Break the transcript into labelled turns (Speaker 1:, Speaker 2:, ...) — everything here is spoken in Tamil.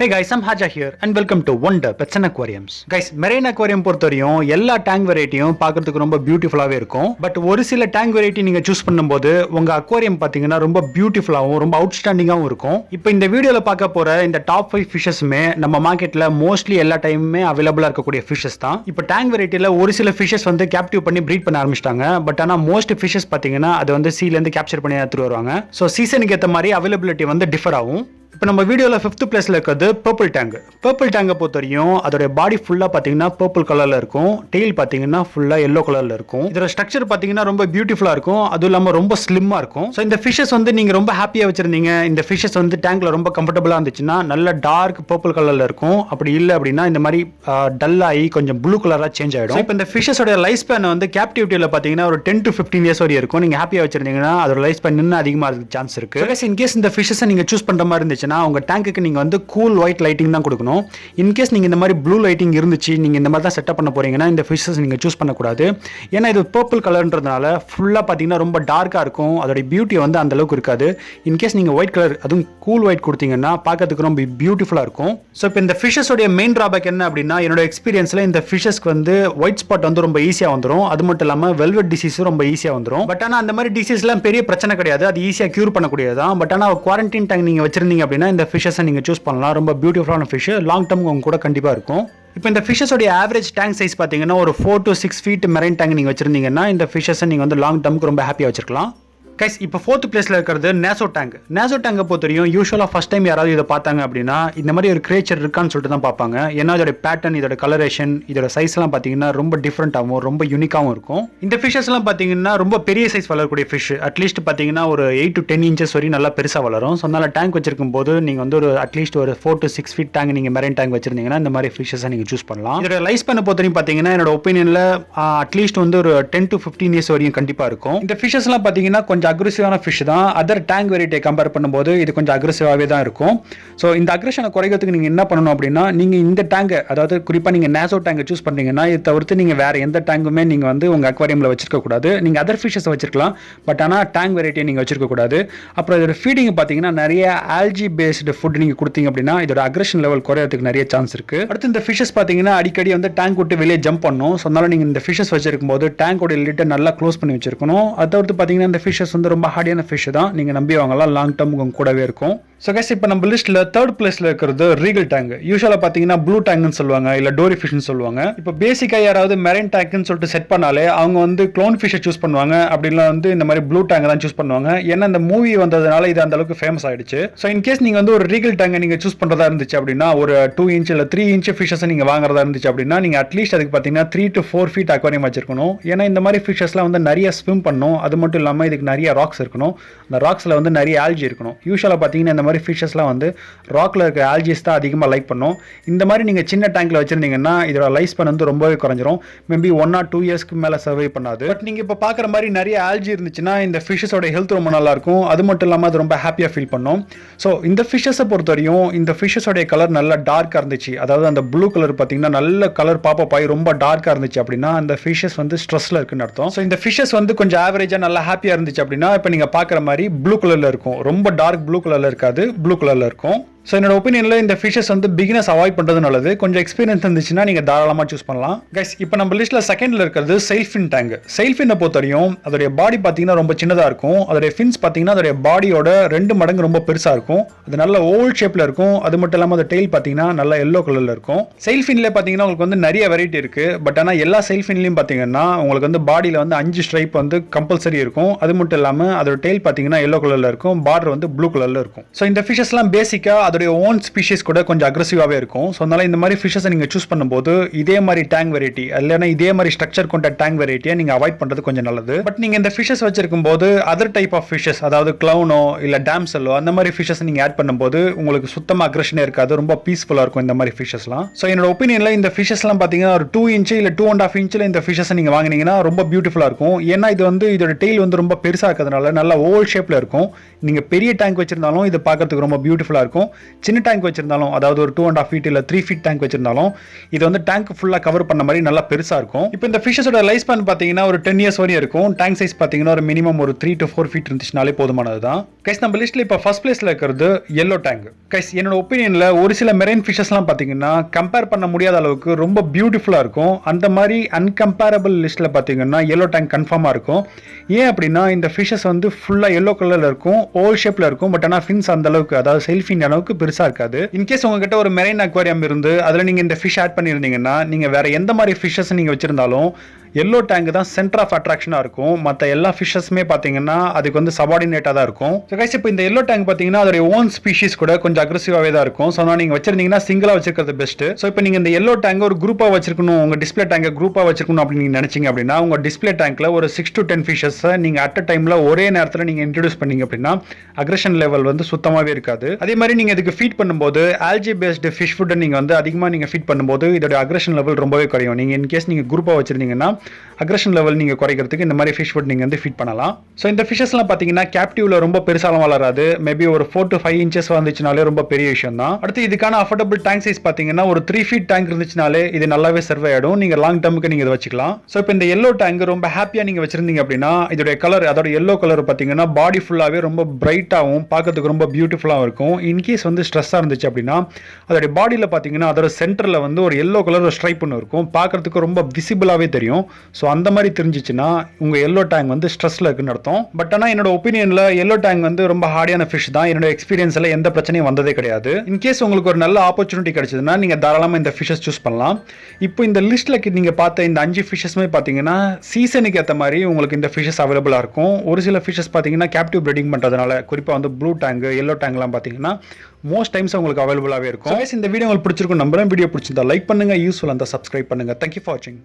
Speaker 1: Hey guys, I'm Haja here and welcome to Wonder Pets and Aquariums. Guys, marine aquarium பொறுத்தவரையும் எல்லா டேங்க் வெரைட்டியும் பார்க்கிறதுக்கு ரொம்ப பியூட்டிஃபுல்லாவே இருக்கும். பட் ஒரு சில டேங்க் வெரைட்டி நீங்க சூஸ் பண்ணும்போது உங்க அக்வாரியம் பாத்தீங்கன்னா ரொம்ப பியூட்டிஃபுல்லாவும் ரொம்ப அவுட்ஸ்டாண்டிங்காவும் இருக்கும். இப்போ இந்த வீடியோல பார்க்க போற இந்த டாப் 5 ஃபிஷஸ்மே நம்ம மார்க்கெட்ல மோஸ்ட்லி எல்லா டைமுமே அவைலபிளா இருக்கக்கூடிய ஃபிஷஸ் தான். இப்போ டேங்க் வெரைட்டில ஒரு சில ஃபிஷஸ் வந்து கேப்டிவ் பண்ணி ப்ரீட் பண்ண ஆரம்பிச்சிட்டாங்க. பட் ஆனா மோஸ்ட் ஃபிஷஸ் பாத்தீங்கன்னா அது வந்து சீல இருந்து கேப்சர் பண்ணி எடுத்துட்டு வருவாங்க. ஸோ சீசனுக்கு ஏற்ற மாதிரி அவைலபிலிட்டி வந்து டிஃபர் ஆகும். இப்போ நம்ம வீடியோவில் 5th பிளேஸில் இருக்கிறது பர்பிள் டேங்க். பர்பிள் டேங்கை பொறுத்த வரையும் அதோட பாடி ஃபுல்லாக பார்த்தீங்கன்னா பர்பிள் கலரில் இருக்கும். டெயில் பார்த்தீங்கன்னா ஃபுல்லாக எல்லோ கலரில் இருக்கும். இதோட ஸ்ட்ரக்சர் பார்த்தீங்கன்னா ரொம்ப பியூட்டிஃபுல்லாக இருக்கும். அதுவும் இல்லாமல் ரொம்ப ஸ்லிம்மாக இருக்கும். ஸோ இந்த ஃபிஷஸ் வந்து நீங்கள் ரொம்ப ஹாப்பியாக வச்சிருந்தீங்க, இந்த ஃபிஷஸ் வந்து டேங்க்ல ரொம்ப கம்ஃபர்டபுளாக இருந்துச்சுன்னா நல்ல டார்க் பர்பிள் கலரில் இருக்கும். அப்படி இல்லை அப்படின்னா இந்த மாதிரி டல்லாகி கொஞ்சம் ப்ளூ கலராக சேஞ்ச் ஆகிடும். இப்போ இந்த ஃபிஷஸோட லைஃப் ஸ்பேன் வந்து கேப்டிவிட்டியில் பார்த்தீங்கன்னா ஒரு 10 to 15 இயர்ஸ் வரையும் இருக்கும். நீங்கள் ஹாப்பியாக வச்சிருந்தீங்கன்னா அதோட லைஃப் ஸ்பேன் இன்னும் அதிகமாக இருக்க சான்ஸ் இருக்குது. இன்கேஸ் இந்த ஃபிஷஸை நீங்கள் சூஸ் பண்ணுற மாதிரி இருந்துச்சு உங்க டேங்க்கு நீங்க வந்து கூல் ஒயிட் லைட்டிங் தான் கொடுக்கணும். இன்கேஸ் நீங்க இந்த மாதிரி ப்ளூ லைட்டிங் இருந்துச்சு, நீங்க இந்த மாதிரி தான் செட்டப் பண்ண போறீங்கன்னா இந்த ஃபிஷஸ் நீங்க சூஸ் பண்ணக்கூடாது. ஏன்னா இது பர்பிள் கலர்ன்றதுனால ஃபுல்லா பாத்தீங்கன்னா ரொம்ப டார்க்கா இருக்கும். அதோட பியூட்டி வந்து அந்த அளவுக்கு இருக்காது. இன்கேஸ் நீங்க ஒயிட் கலர் அதுவும் கூல் ஒயிட் கொடுத்தீங்கன்னா பார்க்கறதுக்கு ரொம்ப பியூட்டிஃபுல்லா இருக்கும். ஸோ இப்போ இந்த ஃபிஷஸோட மெயின் டிராபேக் என்ன அப்படின்னா, என்னோட எக்ஸ்பீரியன்ஸ்ல இந்த ஃபிஷஸ்க்கு வந்து ஒயிட் ஸ்பாட் வந்து ரொம்ப ஈஸியா வந்துடும். அது மட்டும் இல்லாம வெல்வெட் டிசீஸ் ரொம்ப ஈஸியா வந்துடும். பட் ஆனா அந்த மாதிரி டிசீஸ்லாம் பெரிய பிரச்சனை கிடையாது, அது ஈஸியா கியூர் பண்ணக்கூடியதான். பட் ஆனா குவாரண்டைன் டேங்க் நீங்க வச்சிருந்தீங்க அப்படின்னா இந்த ஃபிஷஸை நீங்க சூஸ் பண்ணலாம். ரொம்ப பியூட்டிஃபுல்லான ஃபிஷ், லாங் டர்ம் உங்க கூட கண்டிப்பா இருக்கும். இப்போ இந்த ஃபிஷஸோட ஆவரேஜ் டேங்க் சைஸ் பார்த்தீங்கன்னா ஒரு 4 to 6 feet மெரைன் டேங்க் நீங்கள் வச்சிருந்தீங்கன்னா இந்த ஃபிஷஸை நீங்கள் வந்து லாங் டர்முக்கு ரொம்ப ஹாப்பியாக வச்சிருக்கலாம். கைஸ், இப்போ 4th பிளேஸில் இருக்கிறது நேசோ டேங்க். நேசோ டேங்கை பொறுத்தவரையும் யூஸ்வலாக ஃபர்ஸ்ட் டைம் யாராவது இதை பார்த்தாங்க அப்படின்னா இந்த மாதிரி ஒரு கிரியேச்சர் இருக்கான்னு சொல்லிட்டு தான் பார்ப்பாங்க. ஏன்னா இதோட பேட்டர்ன், இதோட கலரேஷன், இதோட சைஸ்லாம் பார்த்தீங்கன்னா ரொம்ப டிஃப்ரெண்ட்டாகவும் ரொம்ப யூனிக்காகவும் இருக்கும். இந்த ஃபிஷஸ்லாம் பார்த்தீங்கன்னா ரொம்ப பெரிய சைஸ் வளரக்கூடிய ஃபிஷ். அட்லீஸ்ட் பார்த்தீங்கன்னா ஒரு 8 to 10 inches வரையும் நல்லா பெருசாக வளரும். ஸோ அதனால் டேங்க் வச்சிருக்கும் போது நீங்கள் வந்து ஒரு அட்லீஸ்ட் ஒரு 4 to 6 feet டேங்க் நீங்கள் மெரைன் டேங்க் வச்சிருந்தீங்கன்னா இந்த மாதிரி ஃபிஷஸை நீங்கள் சூஸ் பண்ணலாம். இதோட லைஃப் ஸ்பேனை பொறுத்தவரையும் பார்த்தீங்கன்னா என்னோட ஒப்பீனியனில் அட்லீஸ்ட் வந்து ஒரு 10 to 15 years வரையும் கண்டிப்பாக இருக்கும். இந்த ஃபிஷஸ்லாம் பார்த்தீங்கன்னா கொஞ்சம் அக்ரெசிவான ஃபிஷ் தான். அதர் டேங்க் வெரைட்டியை கம்பேர் பண்ணும்போது இது கொஞ்சம் அக்ரெசிவாகவே தான் இருக்கும். ஸோ இந்த அக்ரெஷனை குறைக்கிறதுக்கு நீங்கள் என்ன பண்ணணும் அப்படின்னா, நீங்கள் இந்த டேங்கை, அதாவது குறிப்பாக நீங்கள் நேசோ டேங்கை சூஸ் பண்ணுறீங்கன்னா இதை தவிர்த்து நீங்கள் வேறு எந்த டேங்குமே நீங்கள் வந்து உங்கள் அக்வாரியமில் வச்சிருக்கக்கூடாது. நீங்கள் அதர் ஃபிஷஸ் வச்சிருக்கலாம், பட் ஆனால் டேங்க் வெரைட்டியை நீங்கள் வச்சிருக்கக்கூடாது. அப்புறம் இதோட ஃபீடிங் பார்த்தீங்கன்னா நிறைய ஆல்ஜி பேஸ்டு ஃபுட் நீங்கள் கொடுத்தீங்க அப்படின்னா இதோட அக்ரெஷன் லெவல் குறையறதுக்கு நிறைய சான்ஸ் இருக்குது. அடுத்து இந்த ஃபிஷஸ் பார்த்தீங்கன்னா அடிக்கடி வந்து டேங்க் விட்டு வெளியே ஜம்ப் பண்ணணும். ஸோ அதனால நீங்கள் இந்த ஃபிஷஸ் வச்சிருக்கும் போது டேங்கோட லிட்டை நல்லா க்ளோஸ் பண்ணி வச்சிருக்கணும். அதை தவிர்த்து பார்த்தீங்கன்னா இந்த ஃபிஷஸ் வந்து ரொம்ப ஹார்டியான ஃபிஷ் தான், நீங்க நம்பி வாங்கலாம், லாங் டர்ம் உங்க கூடவே இருக்கும். ஸோ கைஸ், இப்போ நம்ம லிஸ்ட்ல 3rd பிளேஸ்ல இருக்கிறது ரீகல் டேங்க். யூஸ்வலாக பார்த்தீங்கன்னா ப்ளூ டேங்க்னு சொல்லுவாங்க, இல்லை டோரி ஃபிஷ்னு சொல்லுவாங்க. இப்போ பேசிக்காக யாராவது மெரைன் டேங்க்னு சொல்லிட்டு செட் பண்ணாலே அவங்க வந்து க்ளோன் ஃபிஷ்ஷை சூஸ் பண்ணுவாங்க. அப்படிலாம் வந்து இந்த மாதிரி ப்ளூ டேங்க் தான் சூஸ் பண்ணுவாங்க. ஏன்னா இந்த மூவி வந்ததுனால இது அந்த அளவுக்கு ஃபேமஸ் ஆயிடுச்சு. ஸோ இன்கேஸ் நீங்கள் வந்து ஒரு ரீகல் டேங்கை நீங்கள் சூஸ் பண்ணுறதா இருந்துச்சு அப்படின்னா ஒரு 2 inch இல்லை 3 inch ஃபிஷஸை நீங்கள் வாங்குறதா இருந்துச்சு அப்படின்னா நீங்கள் அட்லீஸ்ட் அதுக்கு பார்த்தீங்கன்னா 3 to 4 feet அக்வாரியம் வச்சிருக்கணும். ஏன்னா இந்த மாதிரி ஃபிஷஸ்லாம் வந்து நிறைய ஸ்விம் பண்ணும். அது மட்டும் இல்லாமல் இதுக்கு நிறைய ராக்ஸ் இருக்கணும். அந்த ராக்ஸில் வந்து நிறைய ஆல்ஜி இருக்கணும். யூஸ்வலாக பார்த்தீங்கன்னா இந்த மாதிரி ஃபிஷஸ்லாம் வந்து ராக்ல இருக்க ஆல்ஜிஸ் தான் அதிகமாக லைக் பண்ணும். இந்த மாதிரி நீங்கள் சின்ன டேங்க்ல வச்சிருந்தீங்கன்னா இதோட லைஃப் ஸ்பேன் வந்து ரொம்பவே குறைஞ்சிரும். மேபி 1 or 2 yearsக்கு மேலே சர்வை பண்ணாது. பட் நீங்கள் இப்போ பார்க்குற மாதிரி நிறைய ஆல்ஜி இருந்துச்சுன்னா இந்த ஃபிஷஸோட ஹெல்த் ரொம்ப நல்லா இருக்கும். அது மட்டும் இல்லாமல் அது ரொம்ப ஹாப்பியாக ஃபீல் பண்ணும். ஸோ இந்த ஃபிஷஸை பொறுத்தவரையும் இந்த ஃபிஷஸோடைய கலர் நல்லா டார்க்காக இருந்துச்சு, அதாவது அந்த ப்ளூ கலர் பார்த்தீங்கன்னா நல்ல கலர் பாப்பப் ஆகி ரொம்ப டார்க்காக இருந்துச்சு அப்படின்னா அந்த ஃபிஷஸ் வந்து ஸ்ட்ரெஸ்ல இருக்குன்னு அர்த்தம். ஸோ இந்த ஃபிஷஸ் வந்து கொஞ்சம் ஆவரேஜாக நல்லா ஹாப்பியாக இருந்துச்சு அப்படின்னா இப்போ நீங்கள் பார்க்குற மாதிரி ப்ளூ கலரில் இருக்கும். ரொம்ப டார்க் ப்ளூ கலரில் இருக்காது, ப்ளூ கலரில் இருக்கும். ஸோ என்னோட ஒப்பீனியனில் இந்த ஃபிஷஸ் வந்து பிகினர்ஸ் அவாய்ட் பண்ணுறது நல்லது. கொஞ்சம் எக்ஸ்பீரியன்ஸ் இருந்துச்சுன்னா நீங்கள் தாராளமாக சூஸ் பண்ணலாம். கைஸ், இப்போ நம்ம லிஸ்ட்டில் 2nd இருக்கிறது செயில்ஃபின் டேங்க். செயில்ஃபினை பொறுத்தவரையும் அதோடைய பாடி பார்த்தீங்கன்னா ரொம்ப சின்னதாக இருக்கும். அதோடைய ஃபின்ஸ் பார்த்தீங்கன்னா அதோடைய பாடியோட 2 மடங்கு ரொம்ப பெருசாக இருக்கும். அது நல்ல ஓவல் ஷேப்பில் இருக்கும். அது மட்டும் இல்லாமல் அந்த டெயில் பார்த்தீங்கன்னா நல்ல எல்லோ கலரில் இருக்கும். செயில்ஃபின்ல பார்த்தீங்கன்னா உங்களுக்கு வந்து நிறைய வெரைட்டி இருக்குது. பட் ஆனால் எல்லா செயில்ஃபின்லையும் பார்த்தீங்கன்னா உங்களுக்கு வந்து பாடியில் வந்து 5 ஸ்ட்ரைப் வந்து கம்பல்சரி இருக்கும். அது மட்டும் இல்லாமல் அதோட டெயில் பார்த்தீங்கன்னா எல்லோ கலரில் இருக்கும். பார்டர் வந்து ப்ளூ கலரில் இருக்கும். ஸோ இந்த ஃபிஷஸ்லாம் பேசிக்காக அதோடைய ஓன் ஸ்பீஷிஸ் கூட கொஞ்சம் அக்ரெசிவாகவே இருக்கும். ஸோ அதனால இந்த மாதிரி ஃபிஷஸை நீங்கள் சூஸ் பண்ணும்போது இதே மாதிரி டேங்க் வெரைட்டி இல்லைன்னா இதே மாதிரி ஸ்ட்ரக்சர் கொண்ட டேங்க் வெரைட்டியை நீங்கள் அவாய்ட் பண்ணுறது கொஞ்சம் நல்லது. பட் நீங்கள் இந்த ஃபிஷஸ் வச்சிருக்கும் போது அதர் டைப் ஆஃப் ஃபிஷஸ், அதாவது கிளவுனோ இல்லை டேம்செல்லோ அந்த மாதிரி ஃபிஷஸ் நீங்கள் ஆட் பண்ணும்போது உங்களுக்கு சுத்தமாக அக்ரெஷனே இருக்காது, ரொம்ப பீஸ்ஃபுல்லாக இருக்கும் இந்த மாதிரி ஃபிஷஸ்லாம். ஸோ என்னோட ஒப்பீனியனில் இந்த ஃபிஷஸ்லாம் பார்த்தீங்கன்னா ஒரு 2 inch இல்லை 2.5 inch இந்த ஃபிஷஸை நீங்கள் வாங்கினீங்கன்னா ரொம்ப பியூட்டிஃபுல்லாக இருக்கும். ஏன்னா இது வந்து இதோட டெயில் வந்து ரொம்ப பெருசாக இருக்கிறதுனால நல்ல ஓவல் ஷேப்பில் இருக்கும். நீங்கள் பெரிய டேங்க் வச்சிருந்தாலும் இது பார்க்கறதுக்கு ரொம்ப பியூட்டிஃபுல்லாக இருக்கும். சின்ன டேங்க் வச்சிருந்தாலும், அதாவது ஒரு 2.5 feet இல்ல 3 feet டேங்க் வச்சிருந்தாலும் இது வந்து டேங்க் ஃபுல்லா கவர் பண்ண மாதிரி நல்லா பெருசா இருக்கும். இப்போ இந்த ஃபிஷஸோட லைஃப் ஸ்பேன் பாத்தீங்கன்னா ஒரு 10 years வரையும் இருக்கும். டேங்க் சைஸ் பாத்தீங்கன்னா ஒரு மினிமம் ஒரு 3 to 4 feet இருந்துச்சுனாலே போதுமானதுதான். கைஸ் நம்ம லிஸ்ட்ல இப்போ ஃபர்ஸ்ட் பிளேஸ்ல இருக்கிறது yellow tank. கைஸ் என்னோட ஒப்பீனியன்ல ஒரு சில மெரைன் ஃபிஷஸ்லாம் பாத்தீங்கன்னா கம்பேர் பண்ண முடியாத அளவுக்கு ரொம்ப பியூட்டிஃபுல்லா இருக்கும். அந்த மாதிரி அன்கம்பேரபிள் லிஸ்ட்ல பாத்தீங்கன்னா yellow tank கன்ஃபார்மா இருக்கும். ஏன் அப்படின்னா இந்த ஃபிஷஸ் வந்து ஃபுல்லா yellow கலர்ல இருக்கும், ஓவல் ஷேப்ல இருக்கும். பட் ஆனா ஃபின்ஸ் அந்த அளவுக்கு, அதாவது செல் ஃபின் அளவுக்கு பெருசா இருக்காது. இன்கேஸ் உங்ககிட்ட ஒரு மெரைன் அக்வாரியம் இருந்து அதுல நீங்க இந்த ஃபிஷ் ஆட் பண்ணியிருந்தீங்கன்னா நீங்க வேற எந்த மாதிரி ஃபிஷஸ் நீங்க வச்சிருந்தாலும் எல்லோ டேங்க் தான் சென்டர் ஆஃப் அட்ராக்ஷனா இருக்கும். மற்ற எல்லா ஃபிஷஸுமே பாத்தீங்கன்னா அதுக்கு வந்து சபார்டினேட்டா தான் இருக்கும். ஸோ கைஸ் இப்போ இந்த எல்லோ டேங்க் பாத்தீங்கன்னா அதோட ஓன் ஸ்பீஷிஸ் கூட கொஞ்சம் அக்ரெசிவாவே தான் இருக்கும். ஸோ நீங்க வச்சிருந்தீங்கன்னா சிங்கிளா வச்சிருக்கிறது பெஸ்ட். ஸோ இப்போ நீங்க இந்த எல்லோ டேங்க் ஒரு குரூப்பா வச்சிருக்கணும், உங்க டிஸ்பிளே டேங்கை குரூப்பா வச்சிருக்கணும் அப்படின்னு நீங்க நினைச்சீங்க அப்படின்னா உங்க டிஸ்பிளே டேங்க்ல ஒரு 6 to 10 ஃபிஷஸ் நீங்க அட் அ டைம்ல ஒரே நேரத்தில் நீங்க இன்ட்ரோடியூஸ் பண்ணீங்க அப்படின்னா அக்ரெஷன் லெவல் வந்து சுத்தமாவே இருக்காது. அதே மாதிரி நீங்க இதுக்கு ஃபீட் பண்ணும்போது ஆல்ஜி பேஸ்டு ஃபிஷ் ஃபுட் நீங்க வந்து அதிகமா நீங்க ஃபீட் பண்ணும்போது இதோட அக்ரெஷன் லெவல் ரொம்பவே குறையும். நீங்க இன்கேஸ் நீங்க குரூப்பா வச்சிருந்தீங்கன்னா அக்ரெஷன் லெவல் நீங்க குறைக்கிறதுக்கு இந்த மாதிரி ஃபிஷ் ஃபுட் நீங்க வந்து ஃபீட் பண்ணலாம். ஸோ இந்த ஃபிஷஸ்லாம் பாத்தீங்கன்னா கேப்டிவ்ல ரொம்ப பெருசாலாம் வளராது. மேபி ஒரு 4 to 5 inches வந்துச்சுனாலே ரொம்ப பெரிய விஷயம் தான். அடுத்து இதுக்கான அஃபோர்டபுள் டேங்க் சைஸ் பாத்தீங்கன்னா ஒரு 3 feet டேங்க் இருந்துச்சுனாலே இது நல்லாவே சர்வே ஆயிடும். நீங்க லாங் டர்முக்கு நீங்க இதை வச்சுக்கலாம். ஸோ இப்போ இந்த எல்லோ டேங்க் ரொம்ப ஹாப்பியா நீங்க வச்சிருந்தீங்க அப்படின்னா இதோட கலர், அதோட எல்லோ கலர் பாத்தீங்கன்னா பாடி ஃபுல்லாவே ரொம்ப பிரைட்டாகவும் பார்க்கறதுக்கு ரொம்ப பியூட்டிஃபுல்லாகவும் இருக்கும். இன்கேஸ் வந்து ஸ்ட்ரெஸ்ஸா இருந்துச்சு அப்படின்னா அதோட பாடியில பாத்தீங்கன்னா அதோட சென்டர்ல வந்து ஒரு எல்லோ கலர் ஸ்ட்ரைப் ஒன்று இருக்கும், பார்க்கறதுக்கு ரொம்ப விசிபிளாவே தெரியும். ஸோ அந்த மாதிரி தெரிஞ்சிச்சுன்னா உங்க எல்லோ டேங்க் வந்து ஸ்ட்ரெஸ்ல இருக்குன்னு அர்த்தம். பட் ஆனால் என்னோட ஒப்பீனியன்ல எல்லோ டேங்க் வந்து ரொம்ப ஹார்டியான ஃபிஷ் தான். என்னோட எக்ஸ்பீரியன்ஸ்ல எந்த பிரச்சனையும் வந்ததே கிடையாது. இன்கேஸ் உங்களுக்கு ஒரு நல்ல ஆப்பர்ச்சுனிட்டி கிடைச்சதுன்னா நீங்க தாராளமா இந்த ஃபிஷஸ் சூஸ் பண்ணலாம். இப்போ இந்த லிஸ்ட்ல நீங்க பார்த்த இந்த 5 ஃபிஷஸ்மே பாத்தீங்கன்னா சீசனுக்கு ஏற்ற மாதிரி உங்களுக்கு இந்த ஃபிஷஸ் அவைலபிளா இருக்கும். ஒரு சில ஃபிஷஸ் பாத்தீங்கன்னா கேப்டிவ் ப்ரீடிங் பண்றதுனால, குறிப்பா வந்து ப்ளூ டேங்க், எல்லோ டேங்க்லாம் பாத்தீங்கன்னா மோஸ்ட் டைம்ஸ் உங்களுக்கு அவைலபிளாவே இருக்கும். இந்த வீடியோ உங்களுக்கு பிடிச்சிருக்கும் நம்புறேன். வீடியோ பிடிச்சிருந்தா லைக் பண்ணுங்க, யூஸ்ஃபுல் இருந்தா சப்ஸ்கிரைப் பண்ணுங்க. தேங்க்யூ ஃபார் வாட்சிங்.